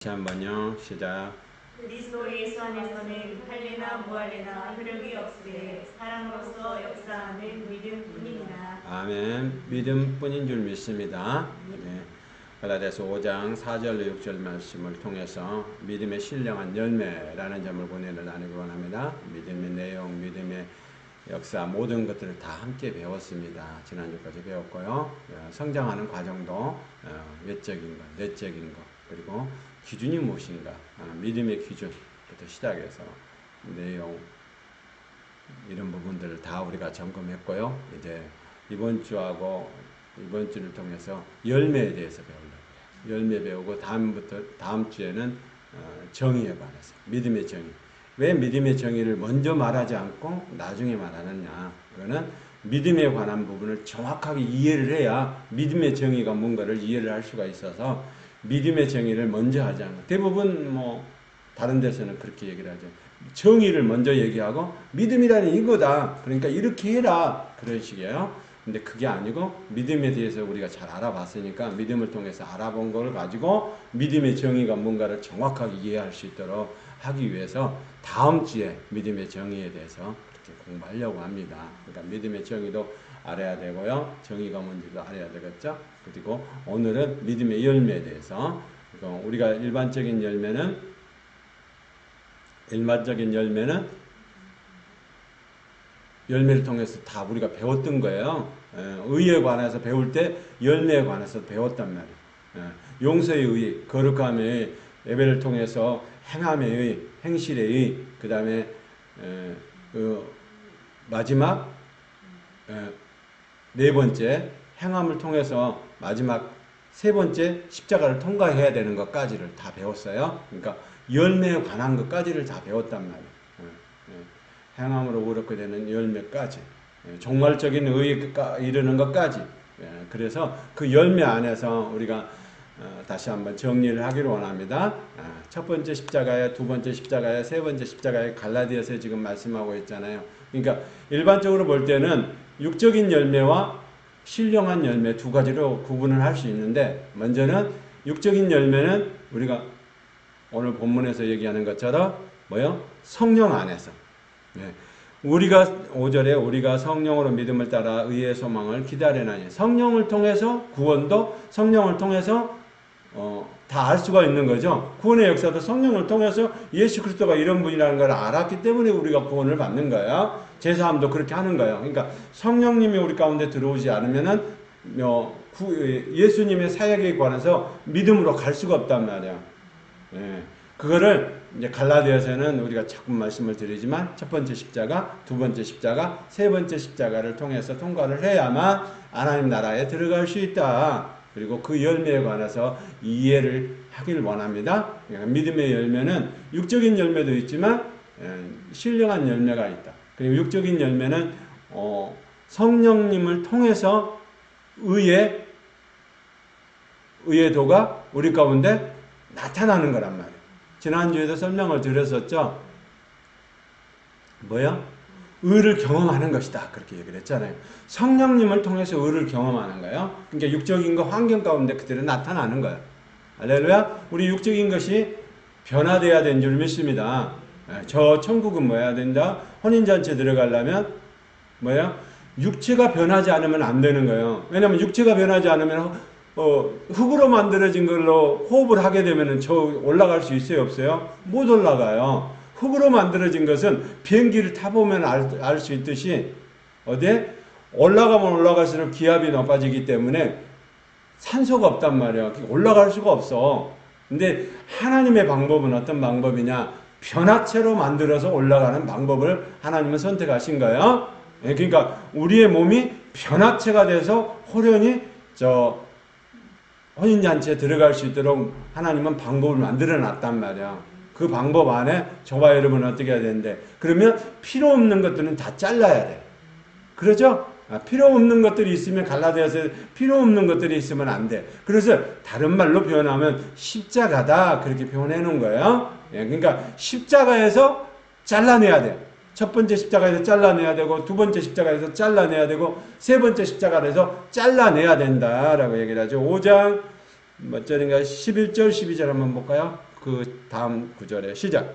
다시 한번요. 시작. 그리스도 예수 안에서는 할례나 무할례나 효력이 없으되 사랑으로서 역사하는 믿음뿐이니라. 아멘. 믿음뿐인 줄 믿습니다. 네. 갈라디아서 5장 4절로 6절 말씀을 통해서 믿음의 신령한 열매라는 점을 본문을 나누기 원합니다. 믿음의 내용, 믿음의 역사 모든 것들을 다 함께 배웠습니다. 지난주까지 배웠고요. 성장하는 과정도 외적인 것, 내적인 것, 그리고 기준이 무엇인가, 믿음의 기준부터 시작해서 내용 이런 부분들을 다 우리가 점검했고요. 이제 이번 주를 통해서 열매에 대해서 배우려고 해요. 열매 배우고 다음 주에는 정의에 관해서 믿음의 정의. 왜 믿음의 정의를 먼저 말하지 않고 나중에 말하느냐? 그거는 믿음에 관한 부분을 정확하게 이해를 해야 믿음의 정의가 뭔가를 이해를 할 수가 있어서 믿음의 정의를 먼저 하지 않고 대부분 다른 데서는 그렇게 얘기를 하죠. 정의를 먼저 얘기하고 믿음이라는 이거다. 그러니까 이렇게 해라. 그런 식이에요. 근데 그게 아니고 믿음에 대해서 우리가 잘 알아봤으니까 믿음을 통해서 알아본 걸 가지고 믿음의 정의가 뭔가를 정확하게 이해할 수 있도록 하기 위해서 다음 주에 믿음의 정의에 대해서 그렇게 공부하려고 합니다. 그러니까 믿음의 정의도 알아야 되고요. 정의가 뭔지도 알아야 되겠죠. 그리고 오늘은 믿음의 열매에 대해서 우리가 일반적인 열매는 열매를 통해서 다 우리가 배웠던 거예요. 의에 관해서 배울 때 열매에 관해서 배웠단 말이에요. 용서의 의, 거룩함의 의, 예배를 통해서 행함의 의, 행실의 의, 그 다음에 마지막 네 번째 행함을 통해서 마지막 세 번째 십자가를 통과해야 되는 것까지를 다 배웠어요. 그러니까 열매에 관한 것까지를 다 배웠단 말이에요. 행함으로 그렇게 되는 열매까지, 종말적인 의에 이르는 것까지. 그래서 그 열매 안에서 우리가 다시 한번 정리를 하기를 원합니다. 첫 번째 십자가에, 두 번째 십자가에, 세 번째 십자가에 갈라디아서에 지금 말씀하고 있잖아요. 그러니까 일반적으로 볼 때는 육적인 열매와 신령한 열매 두 가지로 구분을 할 수 있는데, 먼저는 육적인 열매는 우리가 오늘 본문에서 얘기하는 것처럼 성령 안에서. 우리가 5절에 우리가 성령으로 믿음을 따라 의의 소망을 기다리나니, 성령을 통해서 구원도 성령을 통해서 다 알 수가 있는 거죠. 구원의 역사도 성령을 통해서 예수 그리스도가 이런 분이라는 걸 알았기 때문에 우리가 구원을 받는 거야. 제사함도 그렇게 하는 거예요. 그러니까 성령님이 우리 가운데 들어오지 않으면은 예수님의 사역에 관해서 믿음으로 갈 수가 없단 말이야. 그거를 이제 갈라디아서는 우리가 자꾸 말씀을 드리지만 첫 번째 십자가, 두 번째 십자가, 세 번째 십자가를 통해서 통과를 해야만 하나님 나라에 들어갈 수 있다. 그리고 그 열매에 관해서 이해를 하길 원합니다. 그러니까 믿음의 열매는 육적인 열매도 있지만 신령한 열매가 있다. 그리고 육적인 열매는 성령님을 통해서 의의도가 우리 가운데 나타나는 거란 말이에요. 지난주에도 설명을 드렸었죠. 의를 경험하는 것이다. 그렇게 얘기를 했잖아요. 성령님을 통해서 의를 경험하는 거예요. 그러니까 육적인 거 환경 가운데 그대로 나타나는 거예요. 할렐루야. 우리 육적인 것이 변화돼야 되는 줄 믿습니다. 저 천국은 뭐 해야 된다? 혼인잔치에 들어가려면 육체가 변하지 않으면 안 되는 거예요. 왜냐하면 육체가 변하지 않으면 흙으로 만들어진 걸로 호흡을 하게 되면 저 올라갈 수 있어요? 없어요? 못 올라가요. 흙으로 만들어진 것은 비행기를 타보면 알 수 있듯이 올라가면 올라갈수록 기압이 높아지기 때문에 산소가 없단 말이에요. 올라갈 수가 없어. 근데 하나님의 방법은 어떤 방법이냐? 변화체로 만들어서 올라가는 방법을 하나님은 선택하신 거예요. 그러니까 우리의 몸이 변화체가 돼서 호련히 혼인잔치에 들어갈 수 있도록 하나님은 방법을 만들어 놨단 말이야. 그 방법 안에 저와 여러분은 어떻게 해야 되는데, 그러면 필요 없는 것들은 다 잘라야 돼. 그러죠? 필요 없는 것들이 있으면, 갈라디아서 필요 없는 것들이 있으면 안 돼. 그래서 다른 말로 표현하면 십자가다, 그렇게 표현해 놓은 거예요. 그러니까 십자가에서 잘라내야 돼. 첫 번째 십자가에서 잘라내야 되고, 두 번째 십자가에서 잘라내야 되고, 세 번째 십자가에서 잘라내야 된다라고 얘기를 하죠. 5장 몇 절인가? 11절, 12절 한번 볼까요? 그 다음 구절에 시작.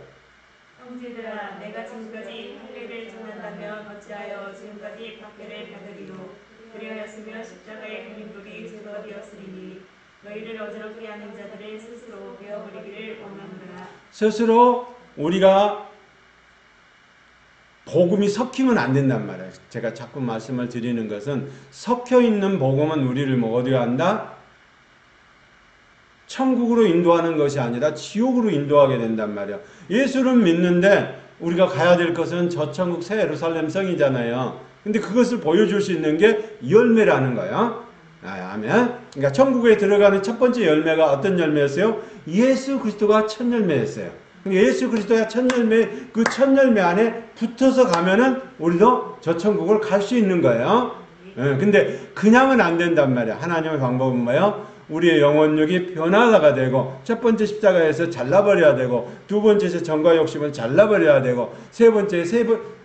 형제들아 내가 지금까지 할례를 전한다면 어찌하여 지금까지 박해를 받으리요. 그리하였으며 십자가의 걸림돌이 제거되었으리니 너희를 어지럽게 하는 자들을 스스로 베어버리기를 원하노라. 스스로 우리가 복음이 섞이면 안 된단 말이에요. 제가 자꾸 말씀을 드리는 것은 섞여 있는 복음은 우리를 뭐 어디로 한다? 천국으로 인도하는 것이 아니라 지옥으로 인도하게 된단 말이에요. 예수를 믿는데 우리가 가야 될 것은 저 천국 새 예루살렘 성이잖아요. 근데 그것을 보여줄 수 있는 게 열매라는 거예요. 아멘. 그러니까 천국에 들어가는 첫 번째 열매가 어떤 열매였어요? 예수 그리스도가 첫 열매였어요. 예수 그리스도가 첫 열매, 그 첫 열매 안에 붙어서 가면은 우리도 저 천국을 갈 수 있는 거예요. 근데 그냥은 안 된단 말이야. 하나님의 방법은 뭐예요? 우리의 영혼력이 변화가 되고, 첫 번째 십자가에서 잘라버려야 되고, 두 번째에서 정과 욕심을 잘라버려야 되고, 세 번째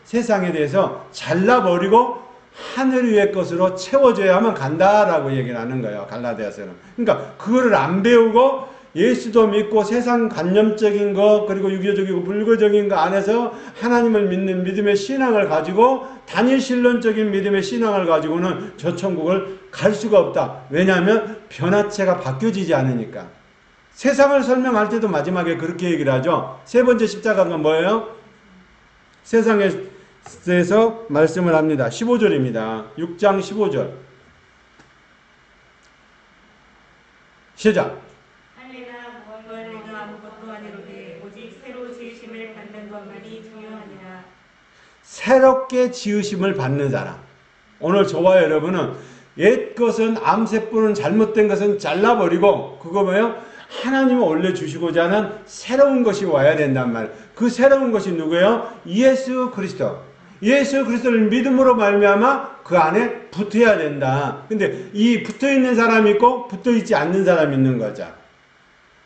세상에 대해서 잘라버리고 하늘 위의 것으로 채워줘야만 간다라고 얘기를 하는 거예요. 갈라디아서는. 그러니까 그거를 안 배우고 예수도 믿고 세상 관념적인 거 그리고 유교적이고 불교적인 거 안에서 하나님을 믿는 믿음의 신앙을 가지고 단일신론적인 믿음의 신앙을 가지고는 저 천국을 갈 수가 없다. 왜냐하면 변화체가 바뀌어지지 않으니까. 세상을 설명할 때도 마지막에 그렇게 얘기를 하죠. 세 번째 십자가가 뭐예요? 세상에서 말씀을 합니다. 15절입니다. 6장 15절. 시작. 할례나 무할례가 아무것도 아니로되 오직 새로 지으심을 받는 것만이 중요하니라. 새롭게 지으심을 받는 사람. 오늘 저와 여러분은 옛 것은 암세포는 잘못된 것은 잘라버리고 그거 뭐예요? 하나님을 올려주시고자 하는 새로운 것이 와야 된단 말이에요. 그 새로운 것이 누구예요? 예수 그리스도. 예수 그리스도를 믿음으로 말미암아 그 안에 붙어야 된다. 근데 이 붙어있는 사람이 있고 붙어있지 않는 사람이 있는 거죠.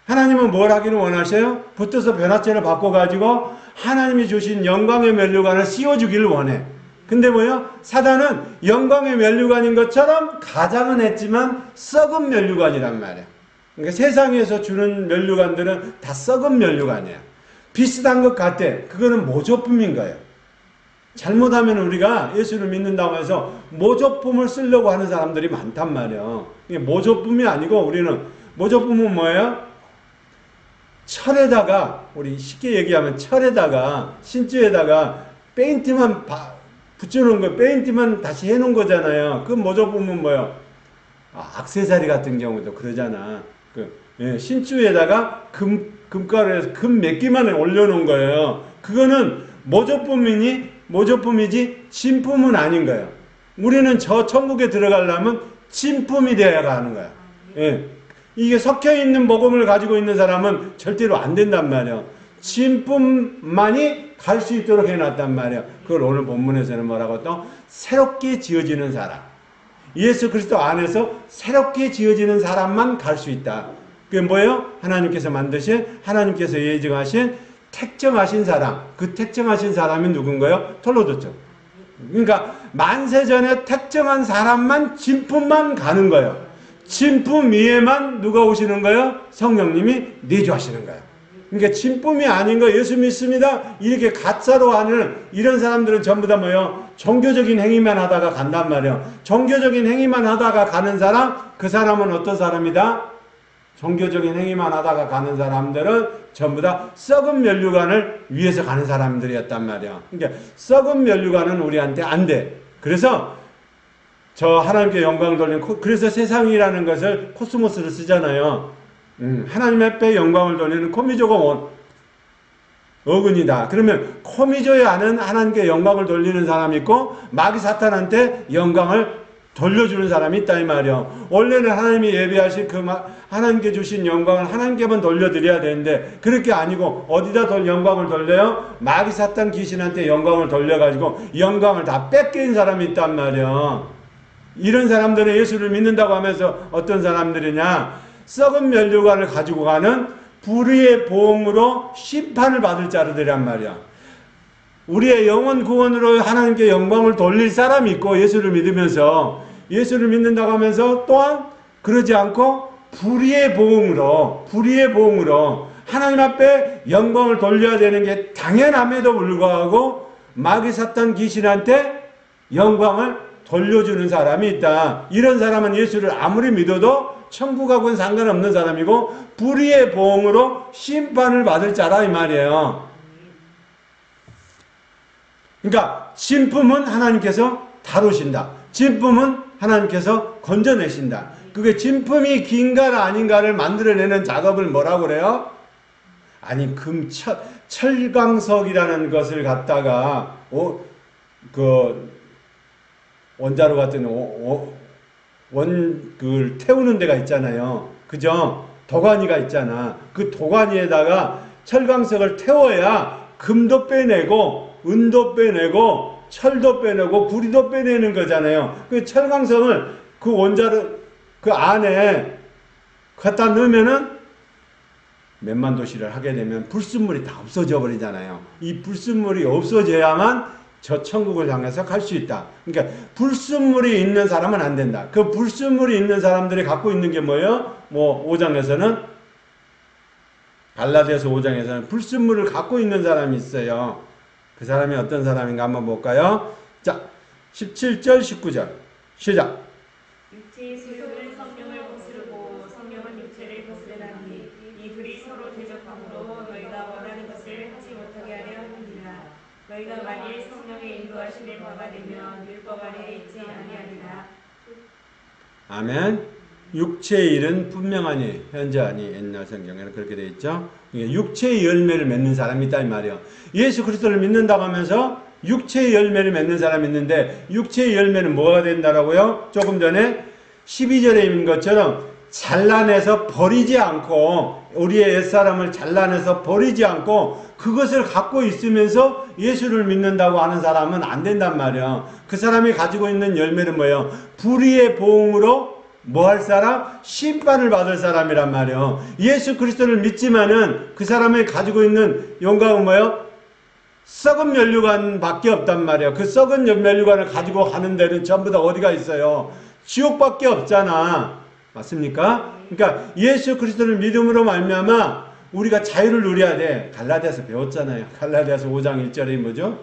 하나님은 뭘 하기를 원하셔요? 붙어서 변화체를 바꿔가지고 하나님이 주신 영광의 면류관을 씌워주기를 원해. 근데 뭐요? 사단은 영광의 면류관인 것처럼 가장은 했지만 썩은 면류관이란 말이야. 그러니까 세상에서 주는 면류관들은 다 썩은 면류관이야. 비슷한 것 같아. 그거는 모조품인 거예요. 잘못하면 우리가 예수를 믿는다고 해서 모조품을 쓰려고 하는 사람들이 많단 말이에요. 이게 모조품이 아니고 우리는 모조품은 뭐예요? 철에다가 우리 쉽게 얘기하면 철에다가 신주에다가 페인트만 붙여놓은 거 페인트만 다시 해놓은 거잖아요. 그 모조품은 뭐예요? 액세서리 같은 경우도 그러잖아. 신주에다가 금가루에서 금 몇 개만 올려놓은 거예요. 그거는 모조품이지 진품은 아닌 거예요. 우리는 저 천국에 들어가려면 진품이 되어야 하는 거야. 예. 이게 섞여있는 복음을 가지고 있는 사람은 절대로 안 된단 말이에요. 진품만이 갈 수 있도록 해놨단 말이에요. 그걸 오늘 본문에서는 뭐라고 또? 새롭게 지어지는 사람. 예수 그리스도 안에서 새롭게 지어지는 사람만 갈 수 있다. 그게 뭐예요? 하나님께서 만드신, 하나님께서 예정하신, 택정하신 사람. 그 택정하신 사람이 누군가요? 톨로도죠. 그러니까 만세전에 택정한 사람만 진품만 가는 거예요. 진품 위에만 누가 오시는 거예요? 성령님이 내주하시는 거예요. 그러니까 진품이 아닌 거 예수 믿습니다. 이렇게 가짜로 하는 이런 사람들은 전부 다 뭐예요? 종교적인 행위만 하다가 간단 말이에요. 종교적인 행위만 하다가 가는 사람, 그 사람은 어떤 사람이다? 종교적인 행위만 하다가 가는 사람들은 전부 다 썩은 면류관을 위해서 가는 사람들이었단 말이에요. 그러니까 썩은 면류관은 우리한테 안 돼. 그래서 저 하나님께 영광을 돌리는 그래서 세상이라는 것을 코스모스를 쓰잖아요. 하나님 앞에 영광을 돌리는 코미조가 어근이다. 그러면 코미조에 아는 하나님께 영광을 돌리는 사람이 있고 마귀 사탄한테 영광을 돌려주는 사람이 있다 이 말이요. 원래는 하나님이 예비하신 하나님께 주신 영광을 하나님께만 돌려드려야 되는데 그렇게 아니고 어디다 영광을 돌려요? 마귀 사탄 귀신한테 영광을 돌려가지고 영광을 다 뺏긴 사람이 있단 말이요. 이런 사람들은 예수를 믿는다고 하면서 어떤 사람들이냐? 썩은 면류관을 가지고 가는 불의의 보응으로 심판을 받을 자들이란 말이야. 우리의 영혼 구원으로 하나님께 영광을 돌릴 사람이 있고 예수를 믿으면서 예수를 믿는다고 하면서 또한 그러지 않고 불의의 보응으로 하나님 앞에 영광을 돌려야 되는 게 당연함에도 불구하고 마귀 사탄 귀신한테 영광을 돌려주는 사람이 있다. 이런 사람은 예수를 아무리 믿어도 천국하고는 상관없는 사람이고 불의의 보응으로 심판을 받을 자라 이 말이에요. 그러니까 진품은 하나님께서 다루신다. 진품은 하나님께서 건져내신다. 그게 진품이 긴가 아닌가를 만들어내는 작업을 뭐라고 그래요? 아니 철광석이라는 것을 갖다가 원자로 같은 그걸 태우는 데가 있잖아요. 그죠? 도가니가 있잖아. 그 도가니에다가 철광석을 태워야 금도 빼내고 은도 빼내고 철도 빼내고 구리도 빼내는 거잖아요. 그 철광석을 그 원자로 그 안에 갖다 넣으면은 몇만 도시를 하게 되면 불순물이 다 없어져 버리잖아요. 이 불순물이 없어져야만 저 천국을 향해서 갈 수 있다. 그러니까 불순물이 있는 사람은 안 된다. 그 불순물이 있는 사람들이 갖고 있는 게 뭐예요? 5장에서는 갈라디아서 5장에서는 불순물을 갖고 있는 사람이 있어요. 그 사람이 어떤 사람인가 한번 볼까요? 자, 17절 19절 시작. 육체의 소욕은 성령을 거스르고 성령은 육체를 거스르나니 이 둘이 서로 대적함으로 너희가 원하는 것을 하지 못하게 하려 함이니라. 너희가 만일 성령의 인도하심을 받아들면 율법 아래에 있지 아니하리라. 아멘. 육체의 일은 분명하니 현재 아니 옛날 성경에는 그렇게 되어 있죠. 육체의 열매를 맺는 사람이 있다 이 말이에요. 예수 그리스도를 믿는다고 하면서 육체의 열매를 맺는 사람이 있는데 육체의 열매는 뭐가 된다라고요? 조금 전에 12절에 있는 것처럼 잘라내서 버리지 않고 우리의 옛사람을 잘라내서 버리지 않고 그것을 갖고 있으면서 예수를 믿는다고 하는 사람은 안 된단 말이에요. 그 사람이 가지고 있는 열매는 뭐예요? 불의의 보응으로 뭐 할 사람? 심판을 받을 사람이란 말이에요. 예수 그리스도를 믿지만은 그 사람이 가지고 있는 영광은 뭐예요? 썩은 면류관 밖에 없단 말이에요. 그 썩은 면류관을 가지고 가는 데는 전부 다 어디가 있어요? 지옥밖에 없잖아. 맞습니까? 그러니까 예수 그리스도를 믿음으로 말미암아 우리가 자유를 누려야 돼. 갈라디아서 배웠잖아요. 갈라디아서 5장 1절이 뭐죠?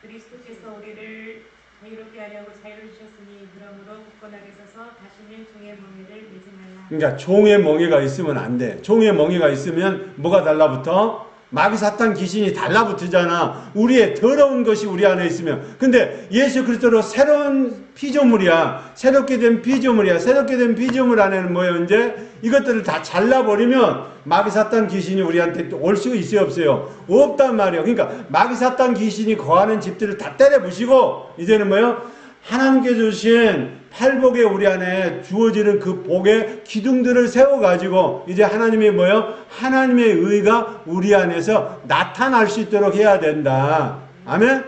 그리스도께서 우리를 자유롭게 하려고 자유를 주셨으니 그러므로 굳건하게 서서 다시는 종의 멍에를 매지 말라. 그러니까 종의 멍에가 있으면 안 돼. 종의 멍에가 있으면 뭐가 달라붙어? 마귀 사탄 귀신이 달라붙잖아. 우리의 더러운 것이 우리 안에 있으면. 근데 예수 그리스도로 새로운 피조물이야. 새롭게 된 피조물이야. 새롭게 된 피조물 안에는 뭐예요? 이제 이것들을 다 잘라버리면 마귀 사탄 귀신이 우리한테 올 수 있어요? 없어요? 없단 말이에요. 그러니까 마귀 사탄 귀신이 거하는 집들을 다 때려부시고 이제는 뭐예요? 하나님께 주신 팔복에 우리 안에 주어지는 그 복의 기둥들을 세워가지고 이제 하나님의 뭐예요? 하나님의 의가 우리 안에서 나타날 수 있도록 해야 된다. 아멘?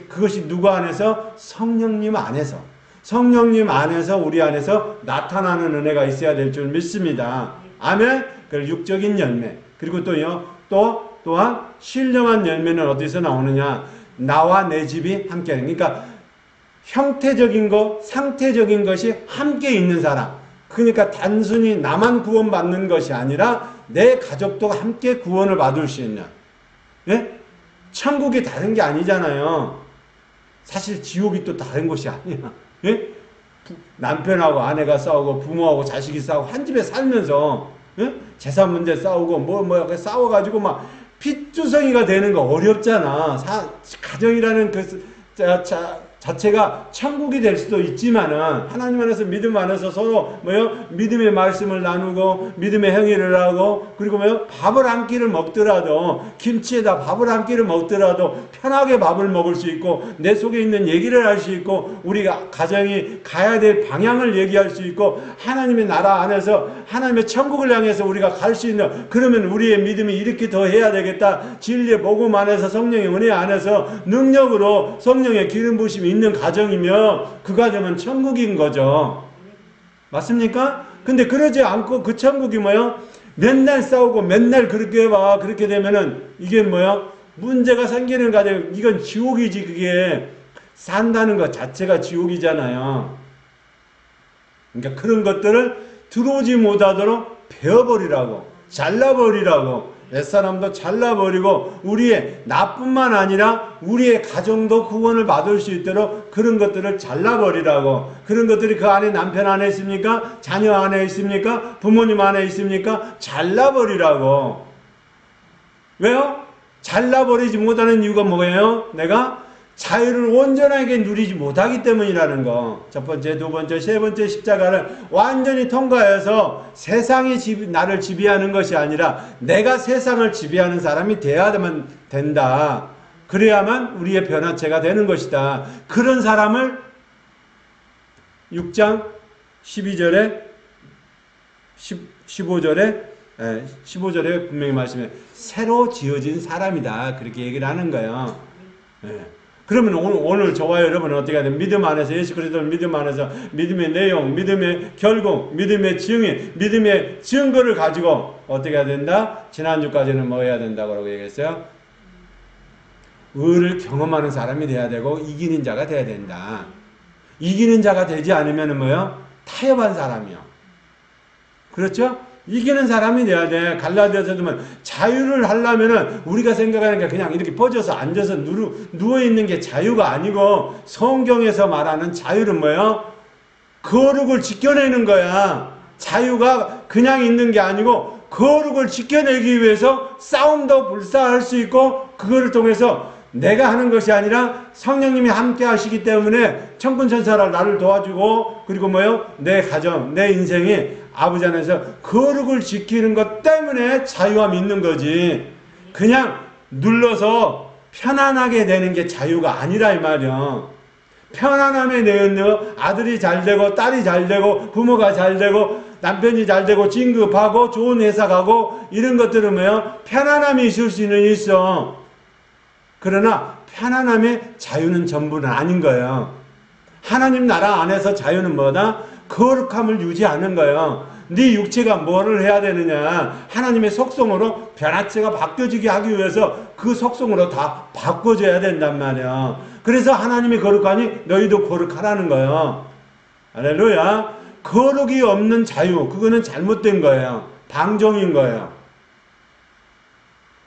그것이 누구 안에서? 성령님 안에서. 성령님 안에서 우리 안에서 나타나는 은혜가 있어야 될 줄 믿습니다. 아멘? 그리고 육적인 열매. 그리고 또한 신령한 열매는 어디서 나오느냐? 나와 내 집이 함께. 그러니까 형태적인 것, 상태적인 것이 함께 있는 사람. 그러니까 단순히 나만 구원받는 것이 아니라 내 가족도 함께 구원을 받을 수 있는. 예? 천국이 다른 게 아니잖아요. 사실 지옥이 또 다른 것이 아니야. 예? 남편하고 아내가 싸우고 부모하고 자식이 싸우고 한 집에 살면서 예? 재산 문제 싸우고 싸워가지고 막 핏주성이가 되는 거 어렵잖아. 가정이라는 자체가 천국이 될 수도 있지만은 하나님 안에서 믿음 안에서 서로 믿음의 말씀을 나누고 믿음의 행위를 하고 그리고 밥을 한 끼를 먹더라도 김치에다 밥을 한 끼를 먹더라도 편하게 밥을 먹을 수 있고 내 속에 있는 얘기를 할 수 있고 우리가 가정이 가야 될 방향을 얘기할 수 있고 하나님의 나라 안에서 하나님의 천국을 향해서 우리가 갈 수 있는 그러면 우리의 믿음이 이렇게 더 해야 되겠다. 진리의 복음 안에서 성령의 은혜 안에서 능력으로 성령의 기름 부으심이 있는 가정이며 그 가정은 천국인 거죠. 맞습니까? 근데 그러지 않고 그 천국이 뭐요? 맨날 싸우고 맨날 그렇게 되면은 이게 뭐요? 문제가 생기는 가정. 이건 지옥이지. 그게 산다는 것 자체가 지옥이잖아요. 그러니까 그런 것들을 들어오지 못하도록 베어버리라고, 잘라버리라고, 옛사람도 잘라버리고 우리의 나뿐만 아니라 우리의 가정도 구원을 받을 수 있도록 그런 것들을 잘라버리라고. 그런 것들이 그 안에 남편 안에 있습니까? 자녀 안에 있습니까? 부모님 안에 있습니까? 잘라버리라고. 왜요? 잘라버리지 못하는 이유가 뭐예요? 내가 자유를 온전하게 누리지 못하기 때문이라는 거. 첫 번째, 두 번째, 세 번째 십자가를 완전히 통과해서 세상이 나를 지배하는 것이 아니라 내가 세상을 지배하는 사람이 되어야만 된다. 그래야만 우리의 변화체가 되는 것이다. 그런 사람을 6장 12절에 15절에 분명히 말씀해 새로 지어진 사람이다. 그렇게 얘기를 하는 거예요. 그러면 오늘 저와 여러분은 어떻게 해야 돼요? 믿음 안에서, 예수 그리스도를 믿음 안에서 믿음의 내용, 믿음의 결국, 믿음의 증인, 믿음의 증거를 가지고 어떻게 해야 된다? 지난주까지는 뭐 해야 된다고 얘기했어요? 의를 경험하는 사람이 돼야 되고 이기는 자가 돼야 된다. 이기는 자가 되지 않으면 뭐요? 타협한 사람이요. 그렇죠? 이기는 사람이 돼야 돼. 갈라디아서 보면 자유를 하려면은 우리가 생각하는 게 그냥 이렇게 퍼져서 앉아서 누워있는 게 자유가 아니고 성경에서 말하는 자유는 뭐예요? 거룩을 지켜내는 거야. 자유가 그냥 있는 게 아니고 거룩을 지켜내기 위해서 싸움도 불사할 수 있고 그거를 통해서 내가 하는 것이 아니라 성령님이 함께 하시기 때문에 천군천사라 나를 도와주고 그리고 뭐요? 내 가정, 내 인생이 아버지 안에서 거룩을 지키는 것 때문에 자유함이 있는 거지. 그냥 눌러서 편안하게 되는 게 자유가 아니라 이 말이야. 편안함에 내었는 아들이 잘 되고 딸이 잘 되고 부모가 잘 되고 남편이 잘 되고 진급하고 좋은 회사 가고 이런 것들은 뭐예요? 편안함이 있을 수는 있어. 그러나 편안함의 자유는 전부는 아닌 거예요. 하나님 나라 안에서 자유는 뭐다? 거룩함을 유지하는 거예요. 네 육체가 뭐를 해야 되느냐? 하나님의 속성으로 변화체가 바뀌어지게 하기 위해서 그 속성으로 다 바꿔줘야 된단 말이야. 그래서 하나님이 거룩하니 너희도 거룩하라는 거예요. 할렐루야. 거룩이 없는 자유, 그거는 잘못된 거예요. 방종인 거예요.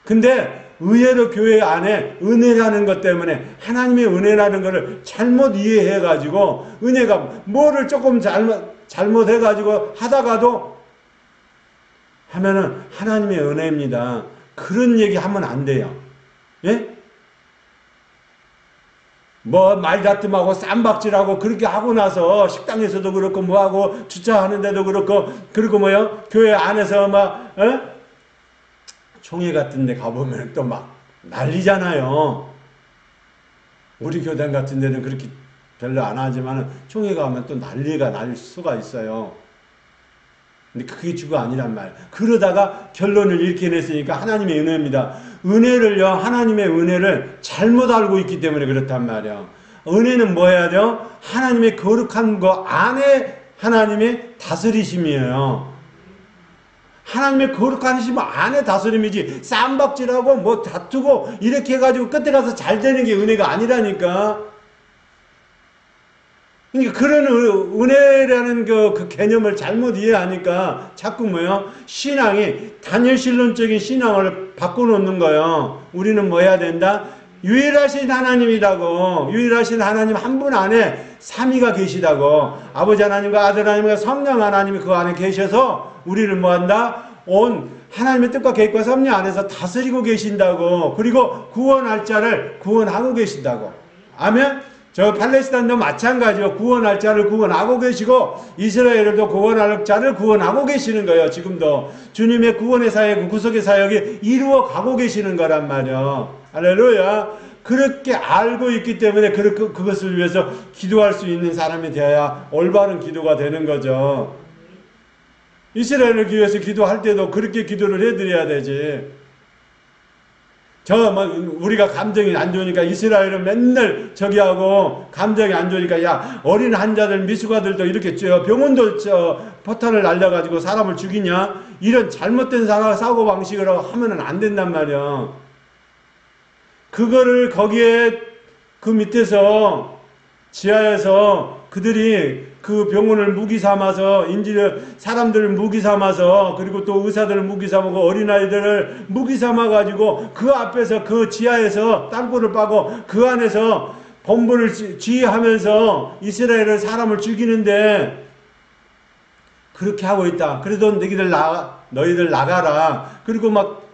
근데 의외로 교회 안에 은혜라는 것 때문에 하나님의 은혜라는 것을 잘못 이해해가지고 은혜가 뭐를 조금 잘못해가지고 하다가도 하면은 하나님의 은혜입니다. 그런 얘기 하면 안 돼요. 예? 뭐 말다툼하고 쌈박질하고 그렇게 하고 나서 식당에서도 그렇고 뭐하고 주차하는데도 그렇고 그리고 뭐요? 교회 안에서 막 총회 같은 데 가보면 또 막 난리잖아요. 우리 교단 같은 데는 그렇게 별로 안 하지만 총회 가면 또 난리가 날 수가 있어요. 근데 그게 주가 아니란 말이에요. 그러다가 결론을 이렇게 냈으니까 하나님의 은혜입니다. 은혜를요, 하나님의 은혜를 잘못 알고 있기 때문에 그렇단 말이에요. 은혜는 뭐 해야 돼요? 하나님의 거룩한 거 안에 하나님의 다스리심이에요. 하나님의 거룩하심 안에 다스림이지 쌈박질하고 뭐 다투고 이렇게 해가지고 끝에 가서 잘 되는 게 은혜가 아니라니까. 그러니까 그런 은혜라는 그 개념을 잘못 이해하니까 자꾸 뭐요? 신앙이 단일신론적인 신앙을 바꿔놓는 거예요. 우리는 뭐 해야 된다? 유일하신 하나님이라고. 유일하신 하나님 한 분 안에 삼위가 계시다고. 아버지 하나님과 아들 하나님과 성령 하나님이 그 안에 계셔서 우리를 뭐 한다? 온 하나님의 뜻과 계획과 섭리 안에서 다스리고 계신다고. 그리고 구원할 자를 구원하고 계신다고. 아멘? 저 팔레스타인도 마찬가지로 구원할 자를 구원하고 계시고 이스라엘도 구원할 자를 구원하고 계시는 거예요. 지금도 주님의 구원의 사역, 구속의 사역이 이루어 가고 계시는 거란 말이에요. 할렐루야. 그렇게 알고 있기 때문에 그것을 위해서 기도할 수 있는 사람이 되어야 올바른 기도가 되는 거죠. 이스라엘을 위해서 기도할 때도 그렇게 기도를 해드려야 되지. 우리가 감정이 안 좋으니까 이스라엘은 맨날 저기 하고 감정이 안 좋으니까 야, 어린 환자들, 미숙아들도 이렇게 병원도 포탄을 날려가지고 사람을 죽이냐? 이런 잘못된 사고방식으로 하면은 안 된단 말이야. 그거를 거기에 그 밑에서 지하에서 그들이 그 병원을 무기 삼아서 사람들을 무기 삼아서 그리고 또 의사들을 무기 삼고 어린아이들을 무기 삼아 가지고 그 앞에서 그 지하에서 땅굴을 파고 그 안에서 본부를 지휘하면서 이스라엘의 사람을 죽이는데 그렇게 하고 있다. 그래도 너희들 나가라. 그리고 막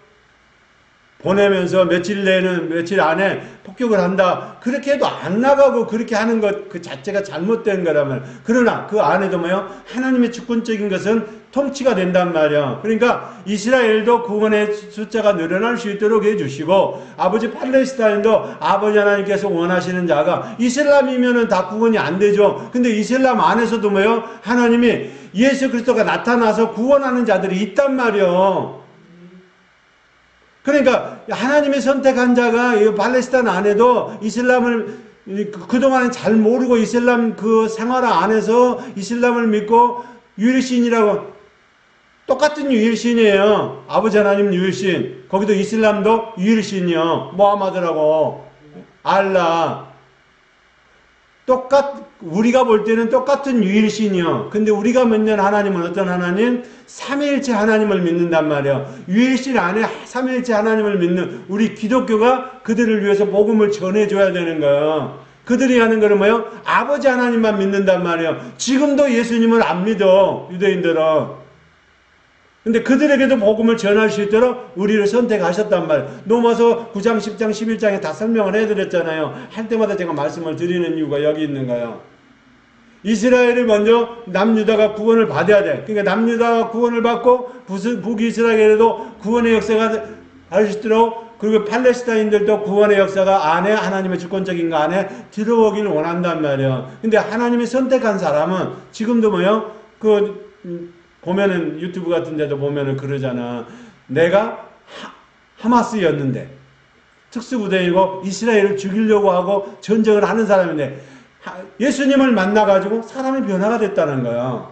보내면서 며칠 안에 폭격을 한다. 그렇게 해도 안 나가고 그렇게 하는 것 그 자체가 잘못된 거라면. 그러나 그 안에도 하나님의 주권적인 것은 통치가 된단 말이야. 그러니까 이스라엘도 구원의 숫자가 늘어날 수 있도록 해주시고 아버지 팔레스타인도 아버지 하나님께서 원하시는 자가 이슬람이면은 다 구원이 안 되죠. 근데 이슬람 안에서도 하나님이 예수 그리스도가 나타나서 구원하는 자들이 있단 말이야. 그러니까 하나님의 선택한 자가 이 팔레스타인 안에도 이슬람을 그동안은 잘 모르고 이슬람 그 생활화 안에서 이슬람을 믿고 유일신이라고 똑같은 유일신이에요. 아버지 하나님 유일신. 거기도 이슬람도 유일신이요. 모하마드라고 알라. 우리가 볼 때는 똑같은 유일신이요. 근데 우리가 믿는 하나님은 어떤 하나님? 삼위일체 하나님을 믿는단 말이에요. 유일신 안에 삼위일체 하나님을 믿는 우리 기독교가 그들을 위해서 복음을 전해줘야 되는 거예요. 그들이 하는 거는 아버지 하나님만 믿는단 말이에요. 지금도 예수님을 안 믿어, 유대인들은. 근데 그들에게도 복음을 전할 수 있도록 우리를 선택하셨단 말이에요. 로마서 9장, 10장, 11장에 다 설명을 해드렸잖아요. 할 때마다 제가 말씀을 드리는 이유가 여기 있는 거예요. 이스라엘이 먼저 남유다가 구원을 받아야 돼. 그러니까 남유다가 구원을 받고 북이스라엘에도 구원의 역사가 할 수 있도록 그리고 팔레스타인들도 구원의 역사가 안에 하나님의 주권적인 거 안에 들어오기를 원한단 말이에요. 근데 하나님이 선택한 사람은 지금도 보면은 유튜브 같은 데도 보면은 그러잖아. 내가 하마스였는데 특수부대이고 이스라엘을 죽이려고 하고 전쟁을 하는 사람인데 예수님을 만나가지고 사람이 변화가 됐다는 거야.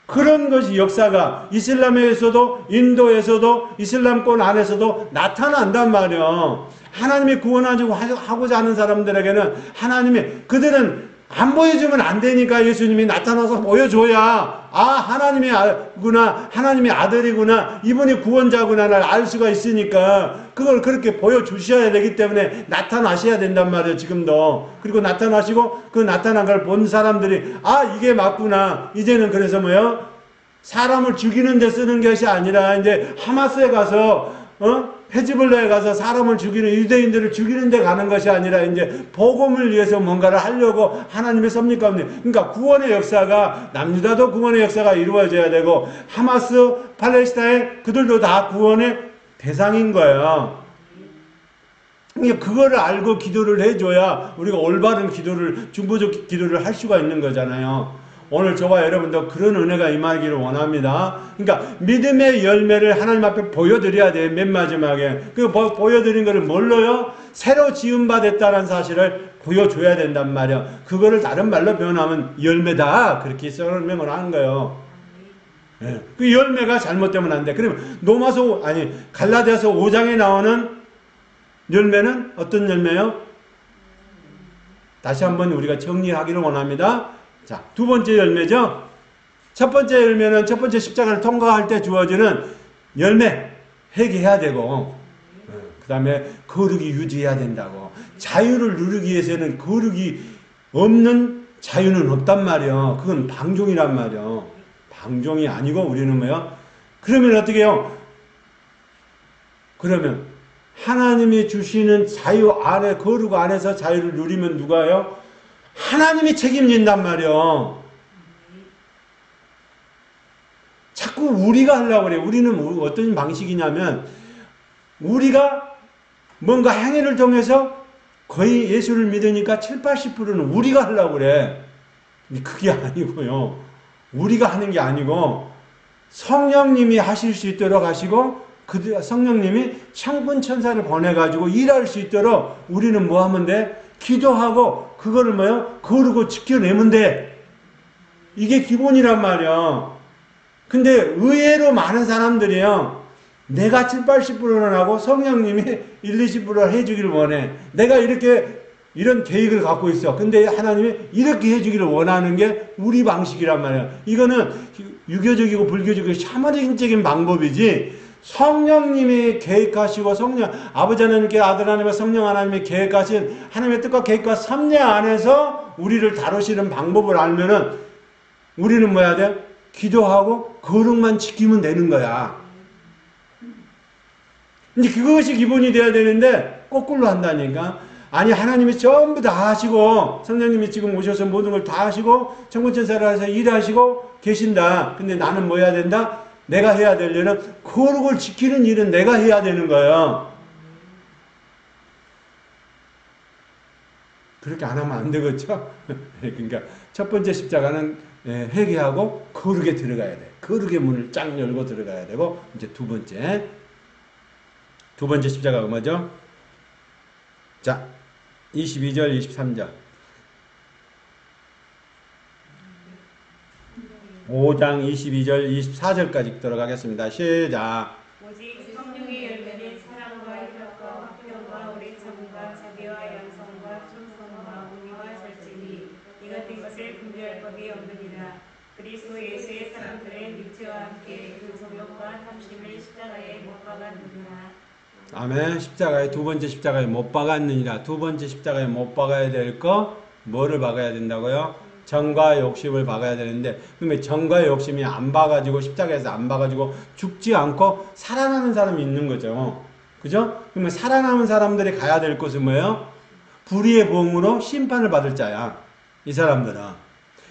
그런 것이 역사가 이슬람에서도 인도에서도 이슬람권 안에서도 나타난단 말이야. 하나님이 구원하고자 하는 사람들에게는 그들은 안 보여주면 안 되니까 예수님이 나타나서 보여줘야 하나님의 아들이구나, 이분이 구원자구나를 알 수가 있으니까 그걸 그렇게 보여주셔야 되기 때문에 나타나셔야 된단 말이에요. 지금도. 그리고 나타나시고 그 나타난 걸 본 사람들이 이게 맞구나. 이제는 그래서 사람을 죽이는 데 쓰는 것이 아니라 이제 하마스에 가서 헤즈볼라에 가서 사람을 죽이는 유대인들을 죽이는 데 가는 것이 아니라 이제 복음을 위해서 뭔가를 하려고 하나님의 섭리 가운데, 그러니까 구원의 역사가 남유다도 구원의 역사가 이루어져야 되고 하마스, 팔레스타인 그들도 다 구원의 대상인 거예요. 그러니까 그거를 알고 기도를 해줘야 우리가 올바른 기도를, 중보적 기도를 할 수가 있는 거잖아요. 오늘 저와 여러분도 그런 은혜가 임하기를 원합니다. 그러니까 믿음의 열매를 하나님 앞에 보여드려야 돼요. 맨 마지막에. 그 보여드린 거를 뭘로요? 새로 지음받았다는 사실을 보여줘야 된단 말이에요. 그거를 다른 말로 표현하면 열매다. 그렇게 설명을 하는 거예요. 네. 그 열매가 잘못되면 안 돼. 그러면 갈라디아서 5장에 나오는 열매는 어떤 열매요? 다시 한번 우리가 정리하기를 원합니다. 자, 두 번째 열매죠. 첫 번째 열매는 첫 번째 십자가를 통과할 때 주어지는 열매, 회개해야 되고, 그 다음에 거룩이 유지해야 된다고. 자유를 누리기 위해서는 거룩이 없는 자유는 없단 말이에요. 그건 방종이란 말이에요. 방종이 아니고 우리는 그러면 어떻게 해요? 그러면 하나님이 주시는 자유 안에, 거룩 안에서 자유를 누리면 누가요? 하나님이 책임진단 말이요. 자꾸 우리가 하려고 그래요. 우리는 어떤 방식이냐면 우리가 뭔가 행위를 통해서 거의 예수를 믿으니까 7, 80%는 우리가 하려고 그래. 그게 아니고요. 우리가 하는 게 아니고 성령님이 하실 수 있도록 하시고 성령님이 천군 천사를 보내가지고 일할 수 있도록 우리는 뭐 하면 돼? 기도하고 그거를 거르고 지켜내면 돼. 이게 기본이란 말이야. 근데 의외로 많은 사람들이요, 내가 7, 80%는 하고 성령님이 1, 20% 해주기를 원해. 내가 이렇게 이런 계획을 갖고 있어. 근데 하나님이 이렇게 해주기를 원하는 게 우리 방식이란 말이야. 이거는 유교적이고 불교적이고 샤머니즘적인 방법이지, 성령님이 계획하시고 아버지 하나님께 아들 하나님과 성령 하나님이 계획하신 하나님의 뜻과 계획과 섭리 안에서 우리를 다루시는 방법을 알면은 우리는 뭐 해야 돼? 기도하고 거룩만 지키면 되는 거야. 이제 그것이 기본이 돼야 되는데 거꾸로 한다니까. 아니, 하나님이 전부 다 하시고 성령님이 지금 오셔서 모든 걸 다 하시고 천군천사를 해서 일하시고 계신다. 근데 나는 뭐 해야 된다? 내가 해야 될 일은 거룩을 지키는 일은 내가 해야 되는 거예요. 그렇게 안 하면 안 되겠죠? 그러니까 첫 번째 십자가는 회개하고 거룩에 들어가야 돼. 거룩의 문을 쫙 열고 들어가야 되고, 이제 두 번째 십자가가 뭐죠? 자, 22절, 23절. 5장 22절, 24절까지 들어가겠습니다. 시작. 오직 성령의 열매는 사랑과 희락과 화평과 오래참과 자비와 양성과 충성과 공의와 절제니 이 같은 것을 분별할 법이 없느니라. 그리스도 예수의 사람들의 육체와 함께 그 정욕과 탐심을 십자가에 못 박았느니라. 아멘. 십자가에, 두 번째 십자가에 못 박았느니라. 두 번째 십자가에 못 박아야 될 거, 뭐를 박아야 된다고요? 정과 욕심을 박아야 되는데, 그러면 정과 욕심이 안 박아지고, 십자가에서 안 박아지고 죽지 않고 살아나는 사람이 있는 거죠. 그죠? 그러면 살아남은 사람들이 가야 될 곳은 뭐예요? 불의의 보응으로 심판을 받을 자야. 이 사람들은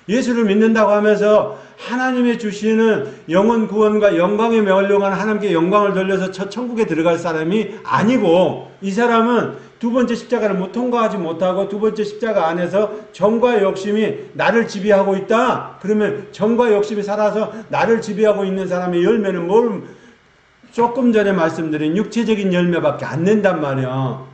예수를 믿는다고 하면서 하나님의 주시는 영혼 구원과 영광에 멸류관 하나님께 영광을 돌려서 첫 천국에 들어갈 사람이 아니고, 이 사람은 두 번째 십자가를 못 통과하지 못하고 두 번째 십자가 안에서 정과 욕심이 나를 지배하고 있다. 그러면 정과 욕심이 살아서 나를 지배하고 있는 사람의 열매는 뭘, 조금 전에 말씀드린 육체적인 열매밖에 안 낸단 말이야.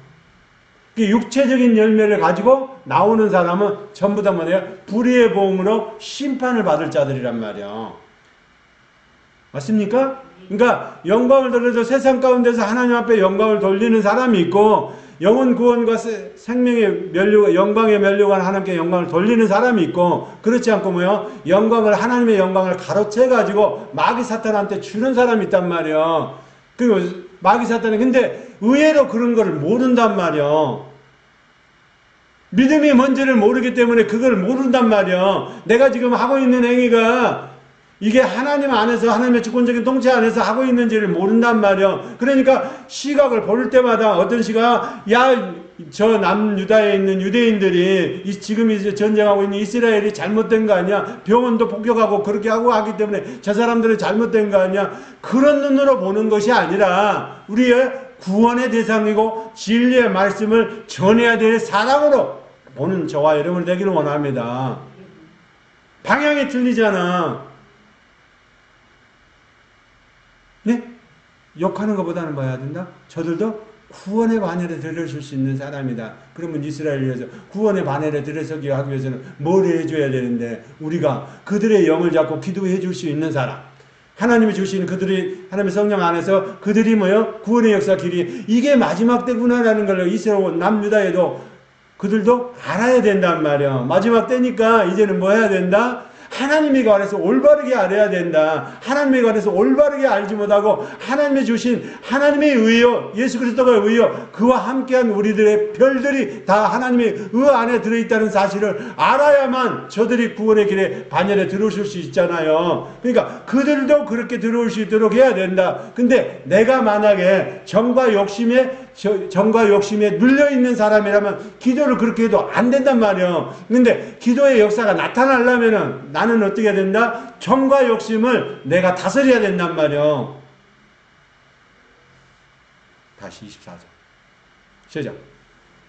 육체적인 열매를 가지고 나오는 사람은 전부 다 뭐냐? 불의의 보응으로 심판을 받을 자들이란 말이야. 맞습니까? 그러니까 영광을 돌려서 세상 가운데서 하나님 앞에 영광을 돌리는 사람이 있고, 영혼 구원과 생명의 영광의 멸류관 하나님께 영광을 돌리는 사람이 있고, 그렇지 않고 뭐요? 하나님의 영광을 가로채 가지고 마귀 사탄한테 주는 사람이 있단 말이야. 그리고 마귀 사탄은 근데 의외로 그런 거를 모른단 말이야. 믿음이 뭔지를 모르기 때문에 그걸 모른단 말이야. 내가 지금 하고 있는 행위가 이게 하나님 안에서, 하나님의 주권적인 통치 안에서 하고 있는지를 모른단 말이야. 그러니까 시각을 볼 때마다 어떤 시각, 저 남유다에 있는 유대인들이 지금 이제 전쟁하고 있는 이스라엘이 잘못된 거 아니야? 병원도 폭격하고 그렇게 하고 하기 때문에 저 사람들은 잘못된 거 아니야? 그런 눈으로 보는 것이 아니라 우리의 구원의 대상이고 진리의 말씀을 전해야 될 사람으로 보는 저와 여러분 되기를 원합니다. 방향이 틀리잖아. 네? 욕하는 것보다는 뭐 해야 된다? 저들도 구원의 반열에 들어설 수 있는 사람이다. 그러면 이스라엘을 위해서 구원의 반열에 들어서기 하기 위해서는 뭘 해줘야 되는데, 우리가 그들의 영을 잡고 기도해 줄 수 있는 사람, 하나님이 주시는 그들이 하나님의 성령 안에서 그들이 뭐요? 구원의 역사 길이 이게 마지막 때구나라는 걸 이스라엘 남유다에도 그들도 알아야 된단 말이야. 마지막 때니까 이제는 뭐 해야 된다? 하나님에 관해서 올바르게 알아야 된다. 하나님에 관해서 올바르게 알지 못하고 하나님이 주신 하나님의 의요, 예수 그리스도가 의요, 그와 함께한 우리들의 별들이 다 하나님의 의 안에 들어있다는 사실을 알아야만 저들이 구원의 길에 반열에 들어오실 수 있잖아요. 그러니까 그들도 그렇게 들어올 수 있도록 해야 된다. 근데 내가 만약에 정과 욕심에 눌려있는 사람이라면 기도를 그렇게 해도 안 된단 말이에요. 근데 기도의 역사가 나타나려면은 나는 어떻게 해야 된다? 정과 욕심을 내가 다스려야 된단 말이에요. 다시 24절. 시작.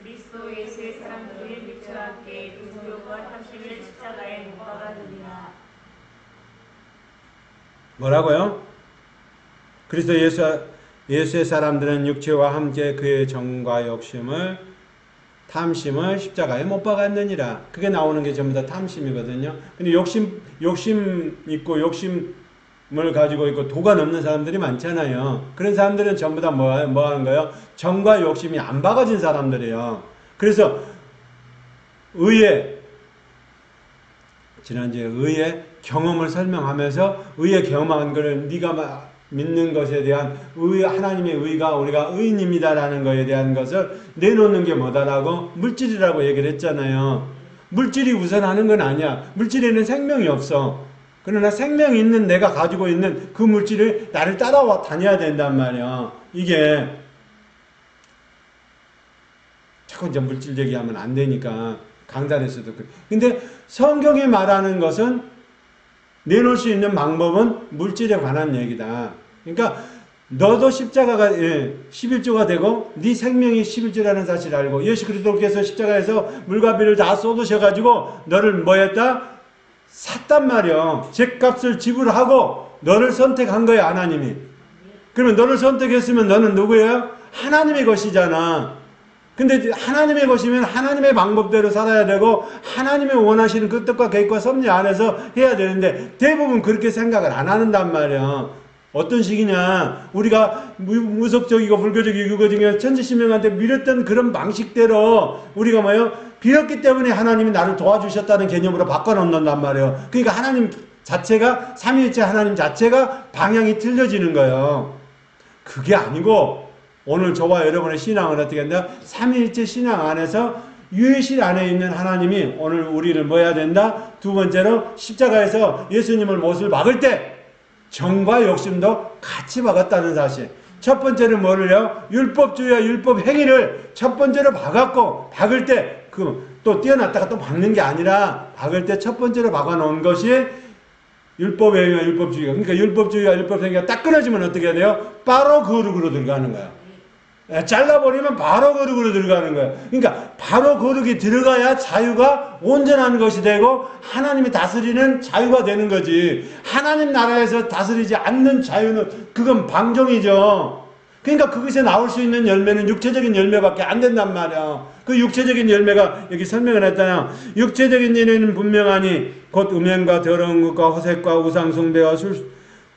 그리스도 예수의 사람들의 육체와 함께 그 정욕과 탐심을 십자가에 못 박았느니라. 뭐라고요? 그리스도 예수의 사람들은 육체와 함께 그의 정과 욕심을, 탐심을 십자가에 못 박았느니라. 그게 나오는 게 전부 다 탐심이거든요. 근데 욕심 있고 욕심을 가지고 있고 도가 넘는 사람들이 많잖아요. 그런 사람들은 전부 다 뭐 하는 거예요? 정과 욕심이 안 박아진 사람들이에요. 그래서 의의 지난주에 의의 경험을 설명하면서 의의 경험한 것을 네가 믿는 것에 대한 하나님의 의가 우리가 의인입니다라는 것에 대한 것을 내놓는 게 뭐다라고 물질이라고 얘기를 했잖아요. 물질이 우선하는 건 아니야. 물질에는 생명이 없어. 그러나 생명이 있는 내가 가지고 있는 그 물질을 나를 따라와 다녀야 된단 말이야. 이게 자꾸 이제 물질 얘기하면 안 되니까 강단에서도 근데 성경이 말하는 것은 내놓을 수 있는 방법은 물질에 관한 얘기다. 그러니까 너도 십자가가 11조가 되고 네 생명이 11조라는 사실을 알고 예수 그리스도께서 십자가에서 물과 비를 다 쏟으셔가지고 너를 뭐 했다? 샀단 말이야. 죗값을 지불하고 너를 선택한 거야 하나님이. 그러면 너를 선택했으면 너는 누구예요? 하나님의 것이잖아. 근데 하나님의 것이면 하나님의 방법대로 살아야 되고 하나님의 원하시는 그 뜻과 계획과 섭리 안에서 해야 되는데 대부분 그렇게 생각을 안 한단 말이야. 어떤 식이냐, 우리가 무속적이고 불교적이고 유교적이고 천지신명한테 밀었던 그런 방식대로 우리가 뭐예요? 빌었기 때문에 하나님이 나를 도와주셨다는 개념으로 바꿔놓는단 말이에요. 그러니까 하나님 자체가, 삼위일체 하나님 자체가 방향이 틀려지는 거예요. 그게 아니고 오늘 저와 여러분의 신앙은 어떻게 한다? 삼위일체 신앙 안에서 유일신 안에 있는 하나님이 오늘 우리를 뭐 해야 된다? 두 번째로 십자가에서 예수님을 못을 박을 때 정과 욕심도 같이 박았다는 사실. 첫 번째는 뭐를요? 율법주의와 율법 행위를 첫 번째로 박을 때 또 뛰어났다가 또 박는 게 아니라 박을 때 첫 번째로 박아놓은 것이 율법 행위와 율법주의가. 그러니까 율법주의와 율법 행위가 딱 끊어지면 어떻게 해야 돼요? 바로 거룩으로 들어가는 거야. 잘라버리면 바로 거룩으로 들어가는 거예요. 그러니까 바로 거룩이 들어가야 자유가 온전한 것이 되고 하나님이 다스리는 자유가 되는 거지. 하나님 나라에서 다스리지 않는 자유는 그건 방종이죠. 그러니까 그것에 나올 수 있는 열매는 육체적인 열매밖에 안 된단 말이야. 그 육체적인 열매가 여기 설명을 했잖아요. 육체적인 열매는 분명하니 곧 음행과 더러운 것과 호색과 우상숭배와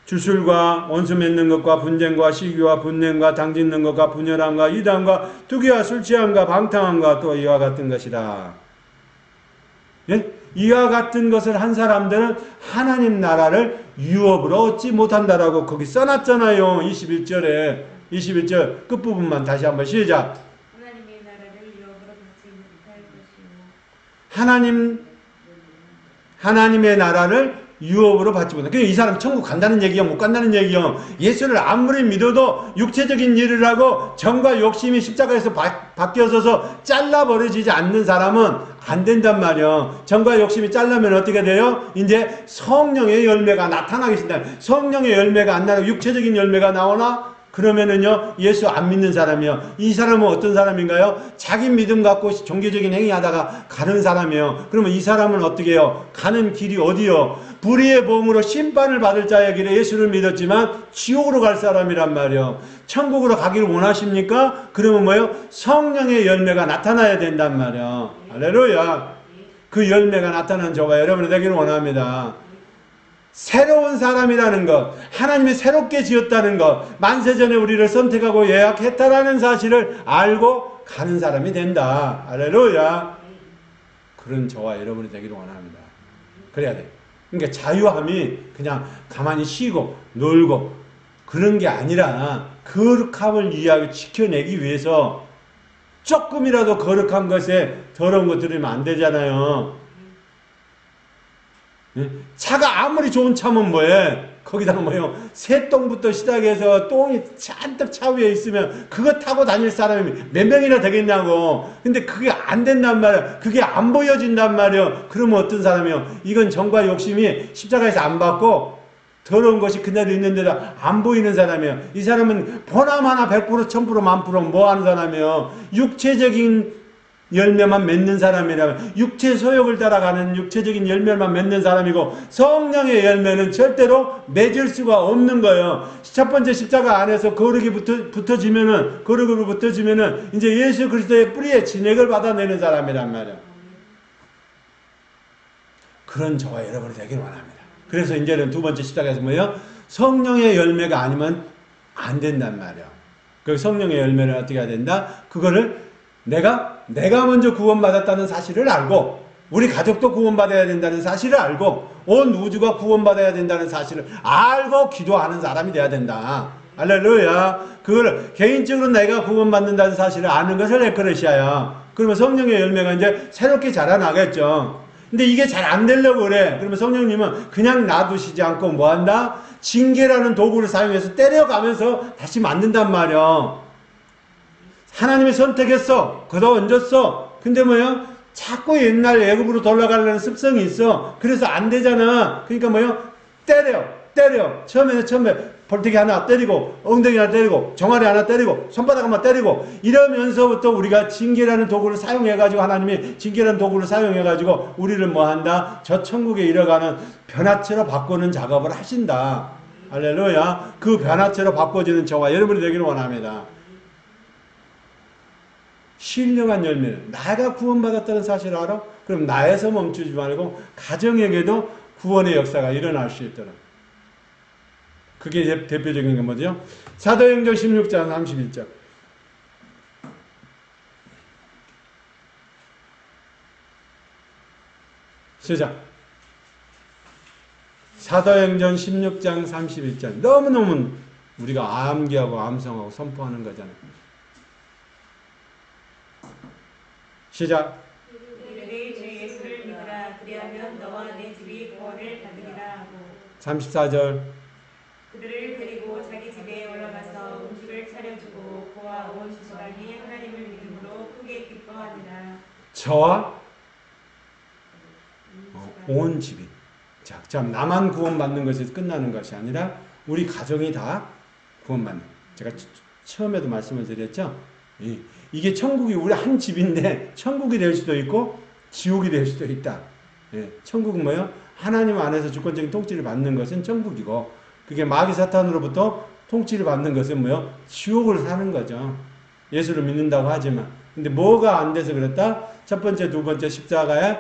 주술과 원수 맺는 것과 분쟁과 시기와 분냄과 당짓는 것과 분열함과 이단과 투기와 술취함과 방탕함과 또 이와 같은 것이다. 예? 이와 같은 것을 한 사람들은 하나님 나라를 유업으로 얻지 못한다라고 거기 써놨잖아요. 21절 끝부분만 다시 한번 시작. 하나님의 나라를 유업으로 받지 못할 것이요. 하나님의 나라를 유업으로 받지 못한다. 그러니까 이 사람 천국 간다는 얘기요? 못 간다는 얘기요? 예수를 아무리 믿어도 육체적인 일을 하고 정과 욕심이 십자가에서 바뀌어서 잘라버려지지 않는 사람은 안 된단 말이요. 정과 욕심이 잘라면 어떻게 돼요? 이제 성령의 열매가 나타나게 된다. 성령의 열매가 안 나고 육체적인 열매가 나오나? 그러면은요, 예수 안 믿는 사람이요. 이 사람은 어떤 사람인가요? 자기 믿음 갖고 종교적인 행위 하다가 가는 사람이에요. 그러면 이 사람은 어떻게 해요? 가는 길이 어디요? 불의의 보응으로 심판을 받을 자의 길에 예수를 믿었지만 지옥으로 갈 사람이란 말이에요. 천국으로 가기를 원하십니까? 그러면 뭐예요? 성령의 열매가 나타나야 된단 말이에요. 할렐루야. 그 열매가 나타나는 저와 여러분이 되기를 원합니다. 새로운 사람이라는 것, 하나님이 새롭게 지었다는 것, 만세전에 우리를 선택하고 예약했다라는 사실을 알고 가는 사람이 된다. 할렐루야. 그런 저와 여러분이 되기를 원합니다. 그래야 돼. 그러니까 자유함이 그냥 가만히 쉬고 놀고 그런 게 아니라 거룩함을 지켜내기 위해서 조금이라도 거룩한 것에 더러운 것 들으면 안 되잖아요. 차가 아무리 좋은 차면 뭐해? 거기다가 뭐요? 새똥부터 시작해서 똥이 잔뜩 차 위에 있으면 그거 타고 다닐 사람이 몇 명이나 되겠냐고. 근데 그게 안 된단 말이야. 그게 안 보여진단 말이야. 그러면 어떤 사람이요? 이건 정과 욕심이 십자가에서 안 받고 더러운 것이 그대로 있는데도 안 보이는 사람이에요. 이 사람은 보나마나 100%, 1000%, 1000% 뭐 하는 사람이에요? 육체적인 열매만 맺는 사람이라면 육체 소욕을 따라가는 육체적인 열매만 맺는 사람이고 성령의 열매는 절대로 맺을 수가 없는 거예요. 첫 번째 십자가 안에서 거룩이 거룩으로 붙어지면은 이제 예수 그리스도의 뿌리에 진액을 받아내는 사람이란 말이에요. 그런 저와 여러분이 되기를 원합니다. 그래서 이제는 두 번째 십자가에서 뭐예요? 성령의 열매가 아니면 안 된단 말이에요. 그 성령의 열매를 어떻게 해야 된다? 그거를 내가 먼저 구원받았다는 사실을 알고 우리 가족도 구원받아야 된다는 사실을 알고 온 우주가 구원받아야 된다는 사실을 알고 기도하는 사람이 돼야 된다. 할렐루야. 그걸 개인적으로 내가 구원받는다는 사실을 아는 것을 에크레시아야. 그러면 성령의 열매가 이제 새롭게 자라나겠죠. 근데 이게 잘 안 되려고 그래. 그러면 성령님은 그냥 놔두시지 않고 뭐 한다? 징계라는 도구를 사용해서 때려가면서 다시 만든단 말이야. 하나님이 선택했어. 걷어 얹었어. 근데 뭐야? 자꾸 옛날 애굽으로 돌아가려는 습성이 있어. 그래서 안 되잖아. 그러니까 뭐야? 때려. 처음에 볼때기 하나 때리고 엉덩이 하나 때리고 종아리 하나 때리고 손바닥 하나 때리고 이러면서부터 우리가 징계라는 도구를 사용해가지고 하나님이 징계라는 도구를 사용해가지고 우리를 뭐한다? 저 천국에 이뤄가는 변화체로 바꾸는 작업을 하신다. 할렐루야. 그 변화체로 바꿔지는 저와 여러분이 되기를 원합니다. 신령한 열매는 나가 구원받았다는 사실을 알아? 그럼 나에서 멈추지 말고 가정에게도 구원의 역사가 일어날 수 있도록. 그게 대표적인 건 뭐죠? 사도행전 16장 31절. 시작. 사도행전 16장 31절. 너무너무 우리가 암기하고 암송하고 선포하는 거잖아요. 시작. 이르되 주 예수를 믿으라. 그리하면 너와 내 집이 구원을 받으리라 하고. 34절. 그들을 데리고 자기 집에 올라가서 음식을 차려주고 그와 온 집안이 하나님을 믿음으로 크게 기뻐하니라. 저와 온 집이. 자, 참 나만 구원받는 것이 끝나는 것이 아니라 우리 가정이 다 구원받는. 제가 처음에도 말씀을 드렸죠. 이게 천국이 우리 한 집인데 천국이 될 수도 있고 지옥이 될 수도 있다. 천국은 뭐요? 하나님 안에서 주권적인 통치를 받는 것은 천국이고 그게 마귀 사탄으로부터 통치를 받는 것은 뭐요? 지옥을 사는 거죠. 예수를 믿는다고 하지만. 근데 뭐가 안 돼서 그랬다? 첫 번째, 두 번째 십자가에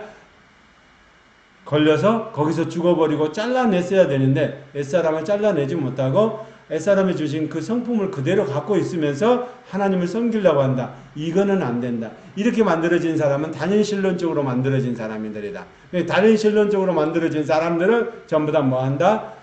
걸려서 거기서 죽어버리고 잘라냈어야 되는데 옛사람을 잘라내지 못하고 옛사람이 주신 그 성품을 그대로 갖고 있으면서 하나님을 섬기려고 한다. 이거는 안 된다. 이렇게 만들어진 사람은 단연신론적으로 만들어진 사람들이다. 단연신론적으로 만들어진 사람들은 전부 다 뭐 한다?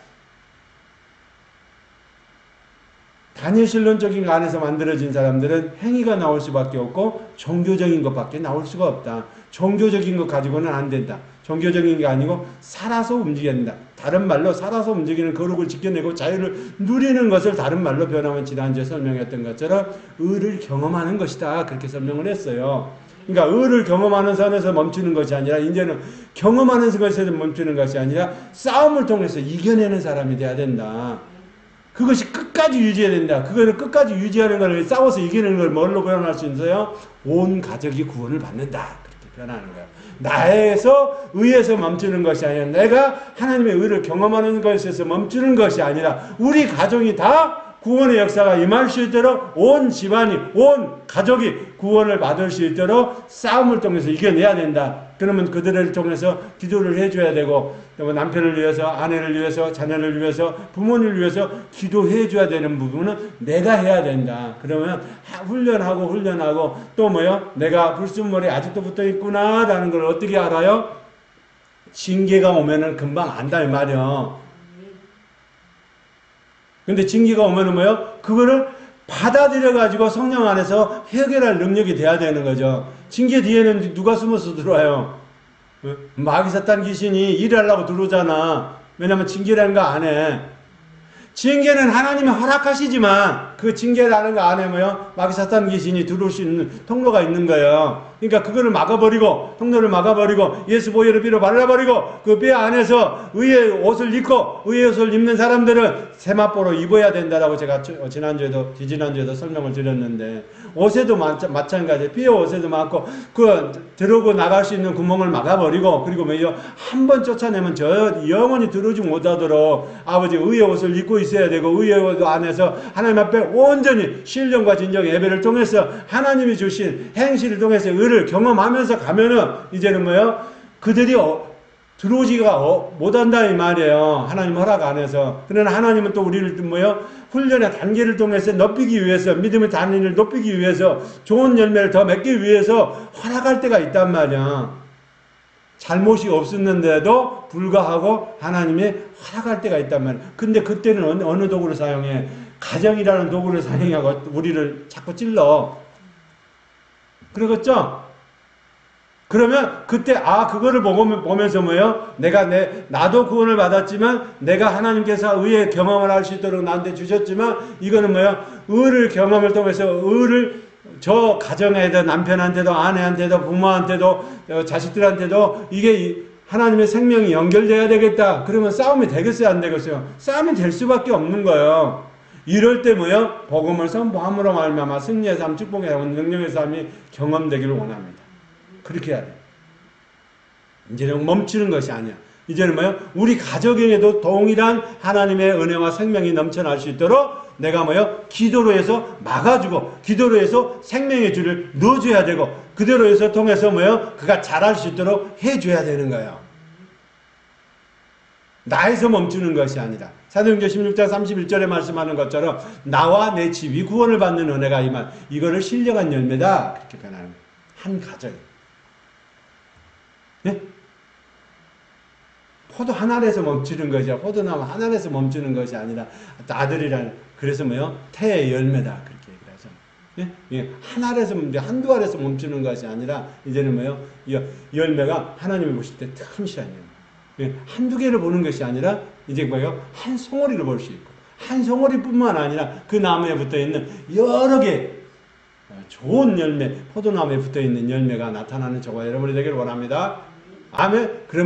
단일신론적인 거 안에서 만들어진 사람들은 행위가 나올 수밖에 없고 종교적인 것밖에 나올 수가 없다. 종교적인 것 가지고는 안 된다. 종교적인 게 아니고 살아서 움직여야 된다. 다른 말로 살아서 움직이는 거룩을 지켜내고 자유를 누리는 것을 다른 말로 변하면 지난주에 설명했던 것처럼 의를 경험하는 것이다. 그렇게 설명을 했어요. 그러니까 의를 경험하는 선에서 멈추는 것이 아니라 이제는 경험하는 것에서 멈추는 것이 아니라 싸움을 통해서 이겨내는 사람이 돼야 된다. 그것이 끝까지 유지해야 된다. 그거를 끝까지 유지하는 걸 싸워서 이기는 걸 뭘로 표현할 수 있어요? 온 가족이 구원을 받는다. 그렇게 표현하는 거예요. 나에서 의에서 멈추는 것이 아니라 내가 하나님의 의를 경험하는 것에서 멈추는 것이 아니라 우리 가족이 다 구원의 역사가 임할 수 있도록 온 집안이 온 가족이 구원을 받을 수 있도록 싸움을 통해서 이겨내야 된다. 그러면 그들을 통해서 기도를 해줘야 되고 남편을 위해서 아내를 위해서 자녀를 위해서 부모님을 위해서 기도해줘야 되는 부분은 내가 해야 된다. 그러면 훈련하고 또 뭐요? 내가 불순물이 아직도 붙어있구나 라는 걸 어떻게 알아요? 징계가 오면은 금방 안다 이 말이요. 근데 징계가 오면은 뭐요? 그거를 받아들여가지고 성령 안에서 해결할 능력이 돼야 되는 거죠. 징계 뒤에는 누가 숨어서 들어와요? 마귀 사탄 귀신이 일하려고 들어오잖아. 왜냐면 징계라는 거 안 해. 징계는 하나님이 허락하시지만 그 징계라는 거 안에 뭐요? 마귀 사탄 귀신이 들어올 수 있는 통로가 있는 거예요. 그러니까 그거를 막아버리고 통로를 막아버리고 예수 보혈을 비로 발라버리고 그 뼈 안에서 의의 옷을 입고 의의 옷을 입는 사람들은 세마포로 입어야 된다라고 제가 지난주에도 설명을 드렸는데 옷에도 마찬가지예요. 뼈 옷에도 많고 그 들어오고 나갈 수 있는 구멍을 막아버리고 그리고 뭐요? 한 번 쫓아내면 저 영원히 들어오지 못하도록 아버지 의의 옷을 입고 있어야 되고 의의 옷 안에서 하나님 앞에 온전히 신령과 진정 예배를 통해서 하나님이 주신 행실을 통해서 의를 경험하면서 가면은 이제는 뭐요? 그들이 들어오지가 못한다 이 말이에요. 하나님 허락 안에서. 그러나 하나님은 또 우리를 뭐요? 훈련의 단계를 통해서 높이기 위해서, 믿음의 단위를 높이기 위해서, 좋은 열매를 더 맺기 위해서 허락할 때가 있단 말이야. 잘못이 없었는데도 불구하고 하나님이 허락할 때가 있단 말이야. 근데 그때는 어느 도구를 사용해? 가정이라는 도구를 사용하고 우리를 자꾸 찔러. 그러겠죠? 그러면 그때 그거를 보면서 뭐예요? 나도 구원을 받았지만 내가 하나님께서 의의 경험을 할 수 있도록 나한테 주셨지만 이거는 뭐예요? 의를 경험을 통해서 의를 저 가정에도 남편한테도 아내한테도 부모한테도 자식들한테도 이게 하나님의 생명이 연결돼야 되겠다. 그러면 싸움이 되겠어요? 안 되겠어요? 싸움이 될 수밖에 없는 거예요. 이럴 때 뭐예요? 복음을 선포함으로 말미암아 승리의 삶, 축복의 삶, 능력의 삶이 경험되기를 원합니다. 그렇게 해야 돼. 이제는 멈추는 것이 아니야. 이제는 뭐예요? 우리 가정에도 동일한 하나님의 은혜와 생명이 넘쳐날 수 있도록 내가 뭐예요? 기도로 해서 막아주고, 기도로 해서 생명의 줄을 넣어줘야 되고, 그대로 해서 통해서 뭐예요? 그가 잘할 수 있도록 해줘야 되는 거예요. 나에서 멈추는 것이 아니라 사도행전 16장 31절에 말씀하는 것처럼 나와 내 집이 구원을 받는 은혜가 임한 이거를 신령한 열매다. 그렇게 변하는 거예요. 한 가정. 네? 포도 한 알에서 멈추는 것이야. 포도나무 한 알에서 멈추는 것이 아니라 아들이라는, 그래서 뭐요? 태의 열매다. 그렇게 얘기를 하죠. 예? 예. 한 알에서 한두 알에서 멈추는 것이 아니라 이제는 뭐요? 이 열매가 하나님이 보실 때 틈시아니에요. 예. 한두 개를 보는 것이 아니라 이제 뭐요? 한 송오리를 볼 수 있고, 한 송오리뿐만 아니라 그 나무에 붙어 있는 여러 개 좋은 열매, 포도나무에 붙어 있는 열매가 나타나는 저와 여러분이 되기를 원합니다. 아멘. 그럼